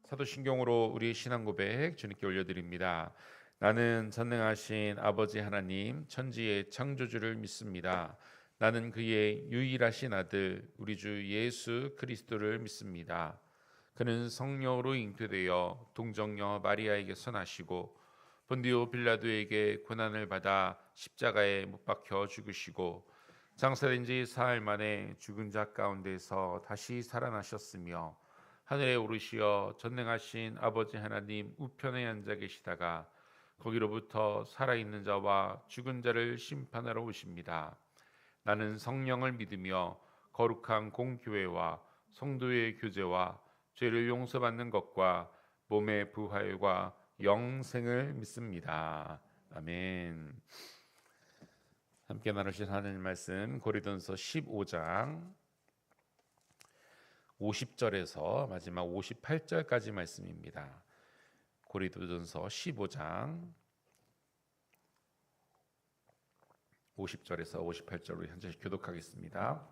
사도신경으로 우리의 신앙 고백 주님께 올려드립니다. 나는 전능하신 아버지 하나님 천지의 창조주를 믿습니다. 나는 그의 유일하신 아들 우리 주 예수 그리스도를 믿습니다. 그는 성령으로 잉태되어 동정녀 마리아에게서 나시고 본디오 빌라도에게 고난을 받아 십자가에 못 박혀 죽으시고 장사된 지 사흘 만에 죽은 자 가운데서 다시 살아나셨으며 하늘에 오르시어 전능하신 아버지 하나님 우편에 앉아 계시다가 거기로부터 살아있는 자와 죽은 자를 심판하러 오십니다. 나는 성령을 믿으며 거룩한 공교회와 성도의 교제와 죄를 용서받는 것과 몸의 부활과 영생을 믿습니다. 아멘. 함께 나누실 하나님 말씀 고린도전서 15장 50절에서 마지막 58절까지 말씀입니다. 고린도전서 15장 50절에서 58절로 현재 교독하겠습니다.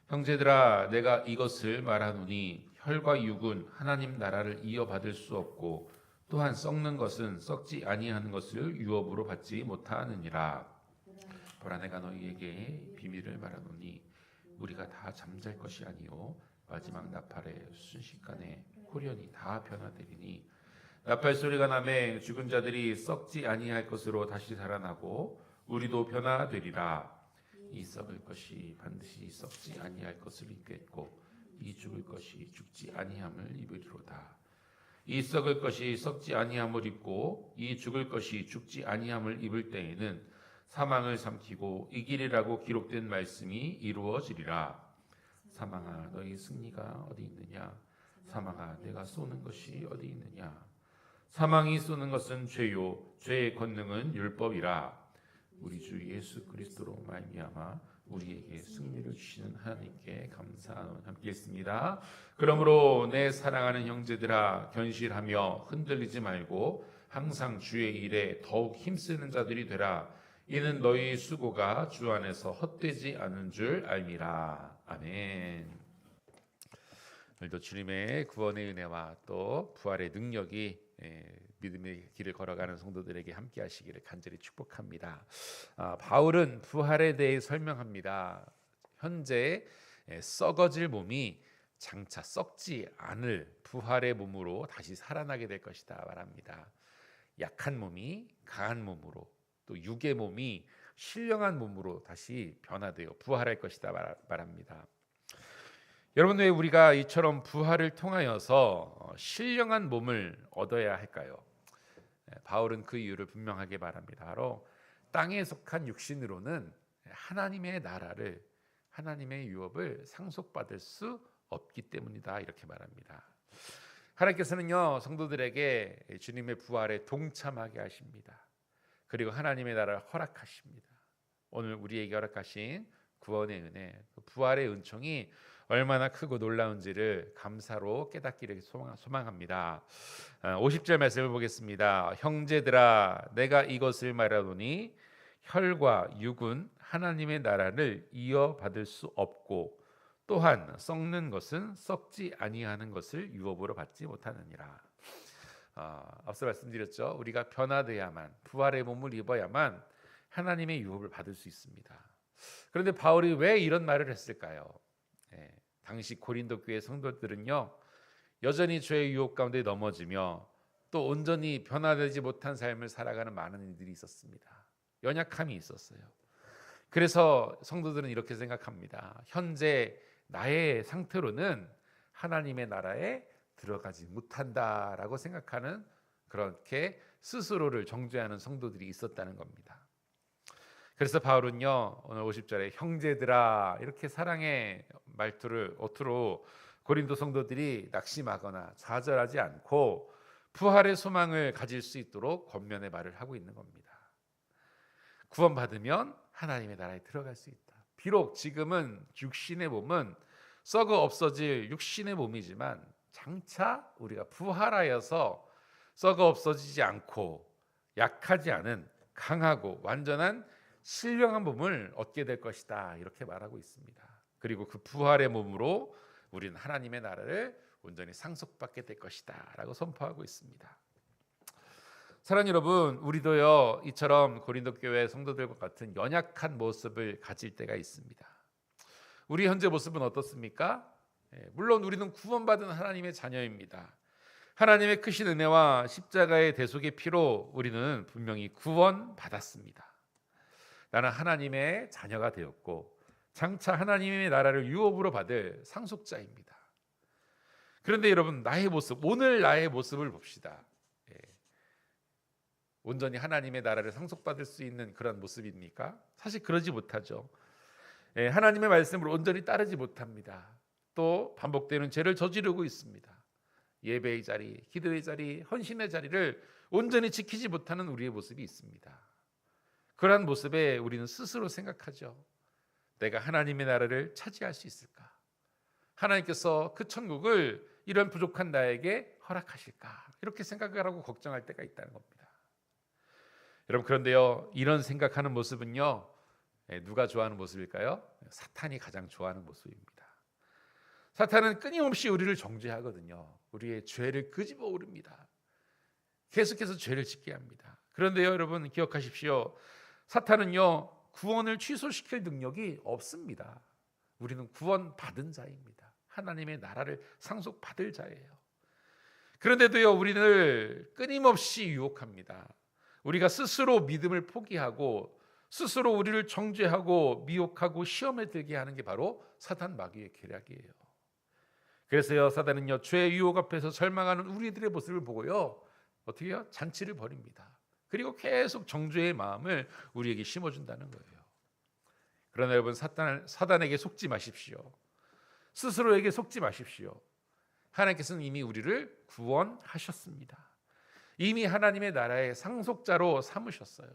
형제들아 내가 이것을 말하노니 혈과 육은 하나님 나라를 이어받을 수 없고 또한 썩는 것은 썩지 아니하는 것을 유업으로 받지 못하느니라. 보라 내가 너희에게 비밀을 말하노니 우리가 다 잠잘 것이 아니요 마지막 나팔의 순식간에 홀연히 다 변화되리니 나팔 소리가 나매 죽은 자들이 썩지 아니할 것으로 다시 살아나고 우리도 변화되리라. 이 썩을 것이 반드시 썩지 아니할 것을 입겠고 이 죽을 것이 죽지 아니함을 입으리로다. 이 썩을 것이 썩지 아니함을 입고 이 죽을 것이 죽지 아니함을 입을 때에는 사망을 삼키고 이기리라고 기록된 말씀이 이루어지리라. 사망아 너희 승리가 어디 있느냐? 사망아 내가 쏘는 것이 어디 있느냐? 사망이 쏘는 것은 죄요 죄의 권능은 율법이라. 우리 주 예수 그리스도로 말미암아 우리에게 승리를 주시는 하나님께 감사하노니. 함께 있습니다. 그러므로 내 사랑하는 형제들아 견실하며 흔들리지 말고 항상 주의 일에 더욱 힘쓰는 자들이 되라. 이는 너희 수고가 주 안에서 헛되지 않은 줄 알미라. 아멘. 오늘도 주님의 구원의 은혜와 또 부활의 능력이 믿음의 길을 걸어가는 성도들에게 함께 하시기를 간절히 축복합니다. 바울은 부활에 대해 설명합니다. 현재 썩어질 몸이 장차 썩지 않을 부활의 몸으로 다시 살아나게 될 것이다 말합니다. 약한 몸이 강한 몸으로 또 육의 몸이 신령한 몸으로 다시 변화되어 부활할 것이다 말합니다. 여러분 왜 우리가 이처럼 부활을 통하여서 신령한 몸을 얻어야 할까요? 바울은 그 이유를 분명하게 말합니다. 바로 땅에 속한 육신으로는 하나님의 나라를 하나님의 유업을 상속받을 수 없기 때문이다 이렇게 말합니다. 하나님께서는요 성도들에게 주님의 부활에 동참하게 하십니다. 그리고 하나님의 나라를 허락하십니다. 오늘 우리에게 허락하신 구원의 은혜, 부활의 은총이 얼마나 크고 놀라운지를 감사로 깨닫기를 소망합니다. 50절 말씀을 보겠습니다. 형제들아 내가 이것을 말하노니 혈과 육은 하나님의 나라를 이어받을 수 없고 또한 썩는 것은 썩지 아니하는 것을 유업으로 받지 못하느니라. 앞서 말씀드렸죠. 우리가 변화되어야만 부활의 몸을 입어야만 하나님의 유업을 받을 수 있습니다. 그런데 바울이 왜 이런 말을 했을까요? 당시 고린도 교회 성도들은요 여전히 죄의 유혹 가운데 넘어지며 또 온전히 변화되지 못한 삶을 살아가는 많은 이들이 있었습니다. 연약함이 있었어요. 그래서 성도들은 이렇게 생각합니다. 현재 나의 상태로는 하나님의 나라에 들어가지 못한다라고 생각하는 그렇게 스스로를 정죄하는 성도들이 있었다는 겁니다. 그래서 바울은요 오늘 50절에 형제들아 이렇게 사랑의 말투를 어투로 고린도 성도들이 낙심하거나 좌절하지 않고 부활의 소망을 가질 수 있도록 권면의 말을 하고 있는 겁니다. 구원받으면 하나님의 나라에 들어갈 수 있다. 비록 지금은 육신의 몸은 썩어 없어질 육신의 몸이지만 장차 우리가 부활하여서 썩어 없어지지 않고 약하지 않은 강하고 완전한 신령한 몸을 얻게 될 것이다 이렇게 말하고 있습니다. 그리고 그 부활의 몸으로 우리는 하나님의 나라를 온전히 상속받게 될 것이다 라고 선포하고 있습니다. 사랑하는 여러분, 우리도요 이처럼 고린도 교회 성도들과 같은 연약한 모습을 가질 때가 있습니다. 우리 현재 모습은 어떻습니까? 물론 우리는 구원받은 하나님의 자녀입니다. 하나님의 크신 은혜와 십자가의 대속의 피로 우리는 분명히 구원받았습니다. 나는 하나님의 자녀가 되었고 장차 하나님의 나라를 유업으로 받을 상속자입니다. 그런데 여러분, 나의 모습, 오늘 나의 모습을 봅시다. 온전히 하나님의 나라를 상속받을 수 있는 그런 모습입니까? 사실 그러지 못하죠. 하나님의 말씀을 온전히 따르지 못합니다. 또 반복되는 죄를 저지르고 있습니다. 예배의 자리, 기도의 자리, 헌신의 자리를 온전히 지키지 못하는 우리의 모습이 있습니다. 그러한 모습에 우리는 스스로 생각하죠. 내가 하나님의 나라를 차지할 수 있을까? 하나님께서 그 천국을 이런 부족한 나에게 허락하실까? 이렇게 생각을 하고 걱정할 때가 있다는 겁니다. 여러분, 그런데요, 이런 생각하는 모습은요, 누가 좋아하는 모습일까요? 사탄이 가장 좋아하는 모습입니다. 사탄은 끊임없이 우리를 정죄하거든요. 우리의 죄를 끄집어 오릅니다. 계속해서 죄를 짓게 합니다. 그런데요, 여러분 기억하십시오. 사탄은요 구원을 취소시킬 능력이 없습니다. 우리는 구원받은 자입니다. 하나님의 나라를 상속받을 자예요. 그런데도요 우리를 끊임없이 유혹합니다. 우리가 스스로 믿음을 포기하고 스스로 우리를 정죄하고 미혹하고 시험에 들게 하는 게 바로 사탄 마귀의 계략이에요. 그래서요 사단은요 죄의 유혹 앞에서 절망하는 우리들의 모습을 보고요 어떻게 해요? 잔치를 벌입니다. 그리고 계속 정죄의 마음을 우리에게 심어준다는 거예요. 그러나 여러분, 사단에게 속지 마십시오. 스스로에게 속지 마십시오. 하나님께서는 이미 우리를 구원하셨습니다. 이미 하나님의 나라의 상속자로 삼으셨어요.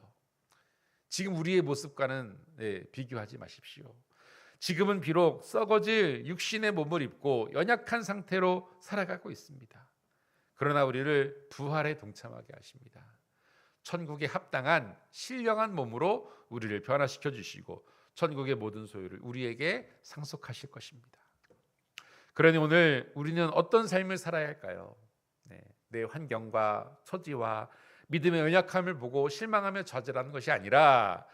지금 우리의 모습과는 비교하지 마십시오. 지금은 비록 썩어질 육신의 몸을 입고 연약한 상태로 살아가고 있습니다. 그러나 우리를 부활에 동참하게 하십니다. 천국에 합당한 신령한 몸으로 우리를 변화시켜 주시고 천국의 모든 소유를 우리에게 상속하실 것입니다. 그러니 오늘 우리는 어떤 삶을 살아야 할까요? 내 환경과 처지와 믿음의 연약함을 보고 실망하며 좌절하는 것이 아니라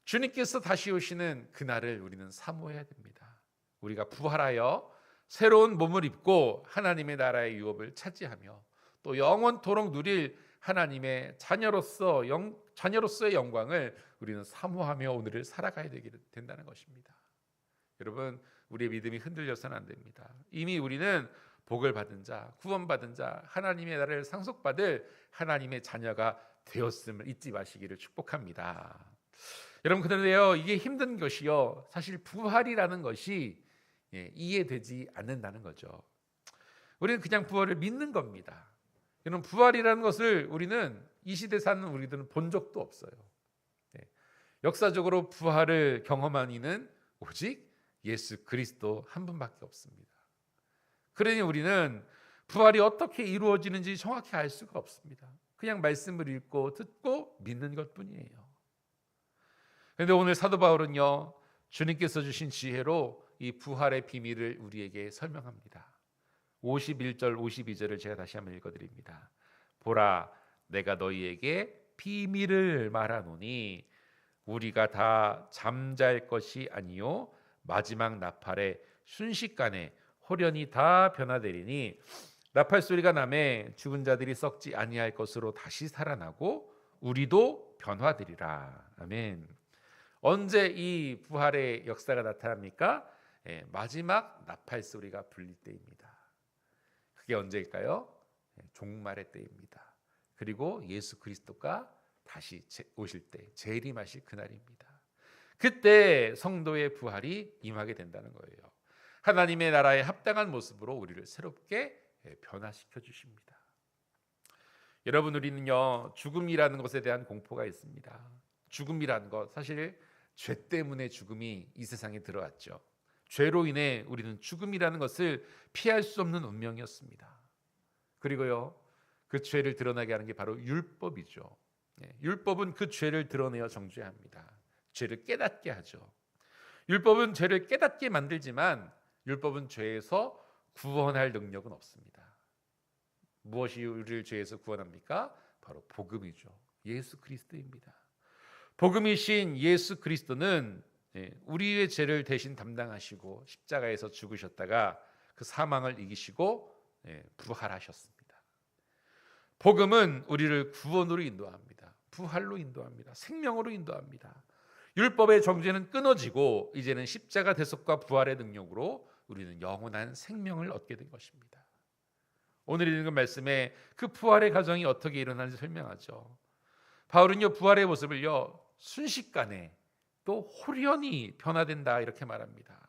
주님께서 다시 오시는 그날을 우리는 사모해야 됩니다. 우리가 부활하여 새로운 몸을 입고 하나님의 나라의 유업을 차지하며 또 영원토록 누릴 하나님의 자녀로서의 영광을 우리는 사모하며 오늘을 살아가야 된다는 것입니다. 여러분, 우리의 믿음이 흔들려서는 안 됩니다. 이미 우리는 복을 받은 자, 구원받은 자, 하나님의 나라를 상속받을 하나님의 자녀가 되었음을 잊지 마시기를 축복합니다. 여러분, 그런데요 이게 힘든 것이요 사실 부활이라는 것이 이해되지 않는다는 거죠. 우리는 그냥 부활을 믿는 겁니다. 여러분, 부활이라는 것을 우리는 이 시대 사는 우리들은 본 적도 없어요. 역사적으로 부활을 경험한 이는 오직 예수 그리스도 한 분밖에 없습니다. 그러니 우리는 부활이 어떻게 이루어지는지 정확히 알 수가 없습니다. 그냥 말씀을 읽고 듣고 믿는 것뿐이에요. 그런데 오늘 사도 바울은요 주님께서 주신 지혜로 이 부활의 비밀을 우리에게 설명합니다. 51절 52절을 제가 다시 한번 읽어드립니다. 보라, 내가 너희에게 비밀을 말하노니 우리가 다 잠잘 것이 아니요 마지막 나팔에 순식간에 호련히 다 변화되리니 나팔 소리가 나매 죽은 자들이 썩지 아니할 것으로 다시 살아나고 우리도 변화되리라. 아멘. 언제 이 부활의 역사가 나타납니까? 마지막 나팔 소리가 불릴 때입니다. 그게 언제일까요? 종말의 때입니다. 그리고 예수 그리스도가 다시 오실 때 재림하실 그날입니다. 그때 성도의 부활이 임하게 된다는 거예요. 하나님의 나라에 합당한 모습으로 우리를 새롭게 변화시켜 주십니다. 여러분, 우리는요 죽음이라는 것에 대한 공포가 있습니다. 죽음이라는 것, 사실 죄 때문에 죽음이 이 세상에 들어왔죠. 죄로 인해 우리는 죽음이라는 것을 피할 수 없는 운명이었습니다. 그리고요 그 죄를 드러나게 하는 게 바로 율법이죠. 율법은 그 죄를 드러내어 정죄합니다. 죄를 깨닫게 하죠. 율법은 죄를 깨닫게 만들지만 율법은 죄에서 구원할 능력은 없습니다. 무엇이 우리를 죄에서 구원합니까? 바로 복음이죠. 예수 그리스도입니다. 복음이신 예수 그리스도는 우리의 죄를 대신 담당하시고 십자가에서 죽으셨다가 그 사망을 이기시고 부활하셨습니다. 복음은 우리를 구원으로 인도합니다. 부활로 인도합니다. 생명으로 인도합니다. 율법의 정죄는 끊어지고 이제는 십자가 대속과 부활의 능력으로 우리는 영원한 생명을 얻게 된 것입니다. 오늘 읽은 말씀에 그 부활의 과정이 어떻게 일어나는지 설명하죠. 바울은요, 부활의 모습을요, 순식간에 또 홀연히 변화된다 이렇게 말합니다.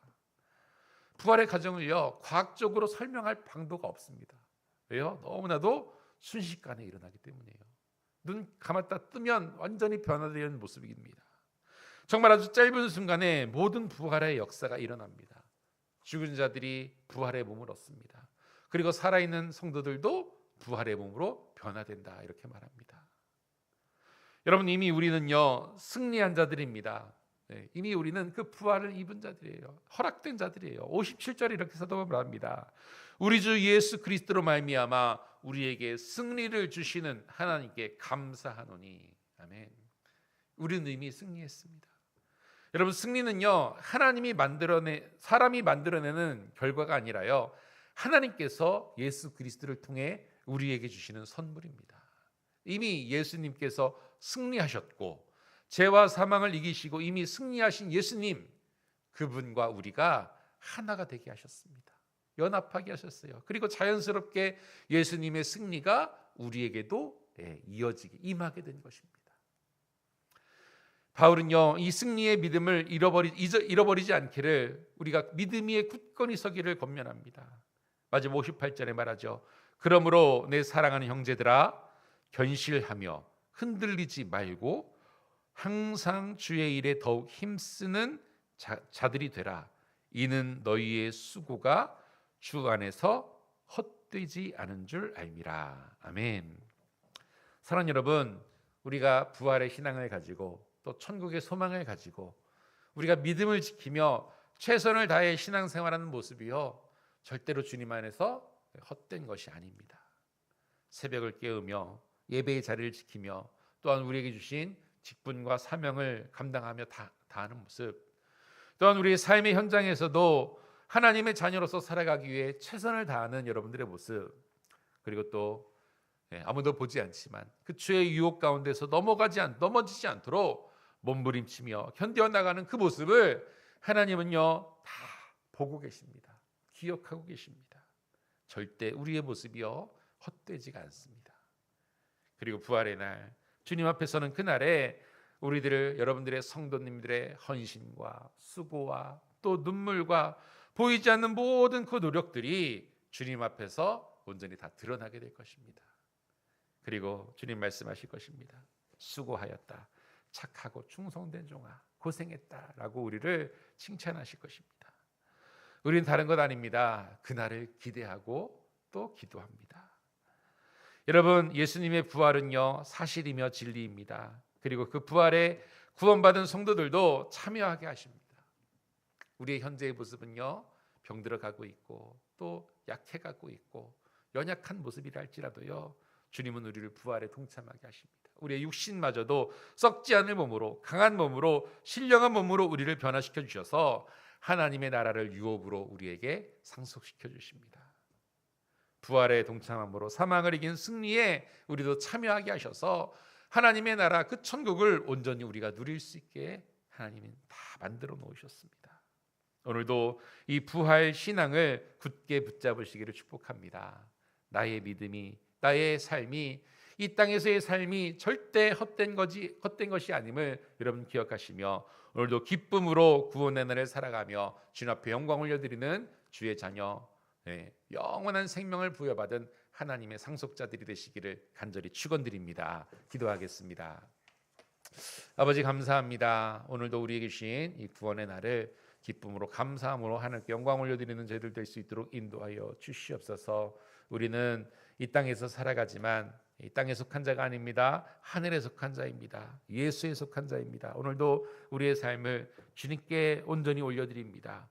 부활의 과정을요, 과학적으로 설명할 방도가 없습니다. 왜요? 너무나도 순식간에 일어나기 때문이에요. 눈 감았다 뜨면 완전히 변화되는 모습입니다. 정말 아주 짧은 순간에 모든 부활의 역사가 일어납니다. 죽은 자들이 부활의 몸을 얻습니다. 그리고 살아있는 성도들도 부활의 몸으로 변화된다 이렇게 말합니다. 여러분, 이미 우리는요 승리한 자들입니다. 이미 우리는 그 부활을 입은 자들이에요. 허락된 자들이에요. 57절에 이렇게 사도가 말합니다. 우리 주 예수 그리스도로 말미암아 우리에게 승리를 주시는 하나님께 감사하노니. 아멘. 우리는 이미 승리했습니다. 여러분, 승리는요 사람이 만들어내는 결과가 아니라요, 하나님께서 예수 그리스도를 통해 우리에게 주시는 선물입니다. 이미 예수님께서 승리하셨고 죄와 사망을 이기시고 이미 승리하신 예수님, 그분과 우리가 하나가 되게 하셨습니다. 연합하게 하셨어요. 그리고 자연스럽게 예수님의 승리가 우리에게도 이어지게 임하게 된 것입니다. 바울은요 이 승리의 믿음을 잃어버리지 않기를, 우리가 믿음 위에 굳건히 서기를 권면합니다. 마지막 58절에 말하죠. 그러므로 내 사랑하는 형제들아, 견실하며 흔들리지 말고 항상 주의 일에 더욱 힘쓰는 자들이 되라. 이는 너희의 수고가 주 안에서 헛되지 않은 줄 알미라. 아멘. 사랑하는 여러분, 우리가 부활의 신앙을 가지고 또 천국의 소망을 가지고 우리가 믿음을 지키며 최선을 다해 신앙생활하는 모습이요, 절대로 주님 안에서 헛된 것이 아닙니다. 새벽을 깨우며 예배의 자리를 지키며 또한 우리에게 주신 직분과 사명을 감당하며 다하는 모습, 또한 우리의 삶의 현장에서도 하나님의 자녀로서 살아가기 위해 최선을 다하는 여러분들의 모습, 그리고 또 아무도 보지 않지만 그 죄의 유혹 가운데서 넘어지지 않도록 몸부림치며 견뎌 나가는 그 모습을 하나님은요 다 보고 계십니다. 기억하고 계십니다. 절대 우리의 모습이요 헛되지가 않습니다. 그리고 부활의 날, 주님 앞에서는 그날에 우리들을, 여러분들의 성도님들의 헌신과 수고와 또 눈물과 보이지 않는 모든 그 노력들이 주님 앞에서 온전히 다 드러나게 될 것입니다. 그리고 주님 말씀하실 것입니다. 수고하였다, 착하고 충성된 종아, 고생했다라고 우리를 칭찬하실 것입니다. 우리는 다른 것 아닙니다. 그날을 기대하고 또 기도합니다. 여러분, 예수님의 부활은요 사실이며 진리입니다. 그리고 그 부활에 구원받은 성도들도 참여하게 하십니다. 우리의 현재의 모습은요 병들어가고 있고 또 약해가고 있고 연약한 모습이라 할지라도요, 주님은 우리를 부활에 동참하게 하십니다. 우리의 육신마저도 썩지 않을 몸으로, 강한 몸으로, 신령한 몸으로 우리를 변화시켜 주셔서 하나님의 나라를 유업으로 우리에게 상속시켜 주십니다. 부활에 동참함으로 사망을 이긴 승리에 우리도 참여하게 하셔서 하나님의 나라, 그 천국을 온전히 우리가 누릴 수 있게 하나님은 다 만들어 놓으셨습니다. 오늘도 이 부활 신앙을 굳게 붙잡으시기를 축복합니다. 나의 믿음이, 나의 삶이, 이 땅에서의 삶이 절대 헛된 것이 아님을 여러분 기억하시며 오늘도 기쁨으로 구원의 날을 살아가며 주님 앞에 영광 올려드리는 주의 자녀, 영원한 생명을 부여받은 하나님의 상속자들이 되시기를 간절히 축원드립니다. 기도하겠습니다. 아버지, 감사합니다. 오늘도 우리에게 주신 이 구원의 날을 기쁨으로 감사함으로 하나님께 영광 올려드리는 저희들 될 수 있도록 인도하여 주시옵소서. 우리는 이 땅에서 살아가지만 이 땅에 속한 자가 아닙니다. 하늘에 속한 자입니다. 예수에 속한 자입니다. 오늘도 우리의 삶을 주님께 온전히 올려드립니다.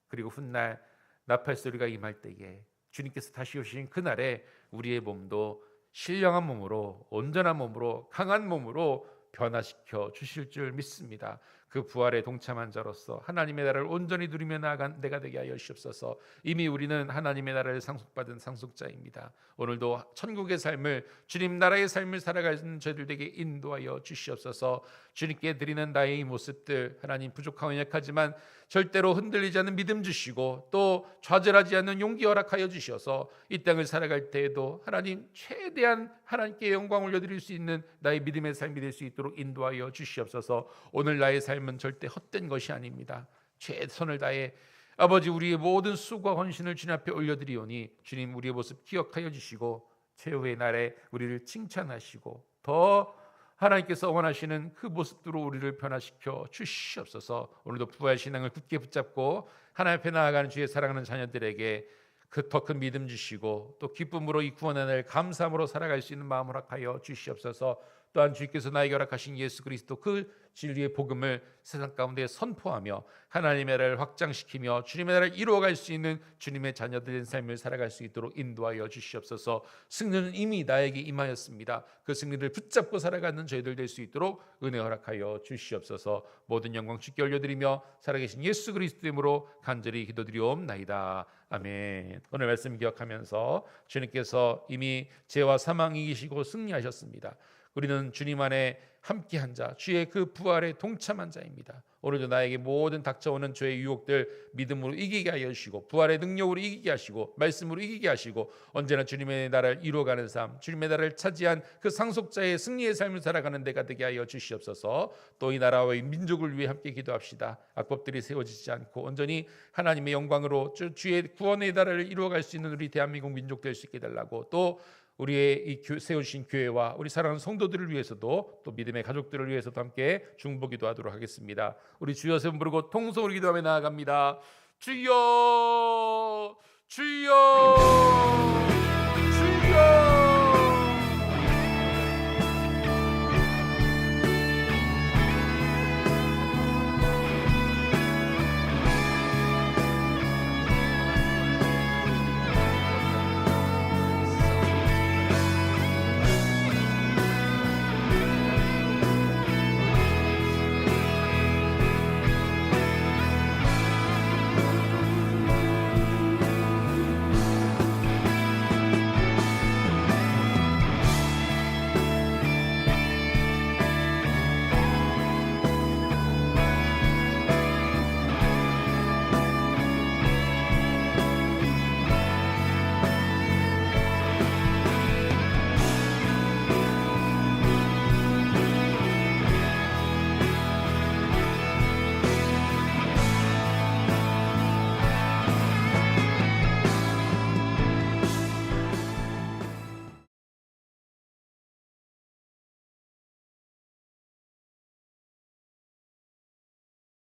그리고 훗날 나팔 소리가 임할 때에 주님께서 다시 오신 그날에 우리의 몸도 신령한 몸으로, 온전한 몸으로, 강한 몸으로 변화시켜 주실 줄 믿습니다. 그 부활에 동참한 자로서 하나님의 나라를 온전히 누리며 나아간 내가 되게 하여 주옵소서. 이미 우리는 하나님의 나라를 상속받은 상속자입니다. 오늘도 천국의 삶을, 주님 나라의 삶을 살아가는 저희들에게 인도하여 주시옵소서. 주님께 드리는 나의 이 모습들, 하나님 부족하고 약하지만 절대로 흔들리지 않는 믿음 주시고 또 좌절하지 않는 용기 허락하여 주셔서 이 땅을 살아갈 때에도 하나님 최대한 하나님께 영광 올려드릴 수 있는 나의 믿음의 삶이 될 수 있도록 인도하여 주시옵소서. 오늘 나의 삶은 절대 헛된 것이 아닙니다. 최선을 다해 아버지 우리의 모든 수고와 헌신을 주님 앞에 올려드리오니 주님 우리의 모습 기억하여 주시고 최후의 날에 우리를 칭찬하시고 더 하나님께서 원하시는 그 모습으로 우리를 변화시켜 주시옵소서. 오늘도 부활 신앙을 굳게 붙잡고 하나님 앞에 나아가는 주의 사랑하는 자녀들에게 그 더 큰 믿음 주시고 또 기쁨으로 이 구원의 날 감사함으로 살아갈 수 있는 마음 허락하여 주시옵소서. 또한 주께서 나에게 허락하신 예수 그리스도 그 진리의 복음을 세상 가운데 선포하며 하나님의 나라를 확장시키며 주님의 나라를 이루어갈 수 있는 주님의 자녀들의 삶을 살아갈 수 있도록 인도하여 주시옵소서. 승리는 이미 나에게 임하였습니다. 그 승리를 붙잡고 살아가는 저희들 될 수 있도록 은혜 허락하여 주시옵소서. 모든 영광 주께 올려드리며 살아계신 예수 그리스도 이름으로 간절히 기도드리옵나이다. 아멘. 오늘 말씀 기억하면서 주님께서 이미 죄와 사망 이기시고 승리하셨습니다. 우리는 주님 안에 함께한 자, 주의 그 부활에 동참한 자입니다. 오늘도 나에게 모든 닥쳐오는 죄의 유혹들 믿음으로 이기게 하여 주시고 부활의 능력으로 이기게 하시고 말씀으로 이기게 하시고 언제나 주님의 나라를 이루어가는 삶, 주님의 나라를 차지한 그 상속자의 승리의 삶을 살아가는 데가 되게 하여 주시옵소서. 또 이 나라와 이 민족을 위해 함께 기도합시다. 악법들이 세워지지 않고 온전히 하나님의 영광으로 주의 구원의 나라를 이루어갈 수 있는 우리 대한민국 민족 될 수 있게 달라고 또 우리의 이 세우신 교회와 우리 사랑하는 성도들을 위해서도 또 믿음의 가족들을 위해서도 함께 중보기도 하도록 하겠습니다. 우리 주여 세 번 부르고 통성으로 기도하며 나아갑니다. 주여 주여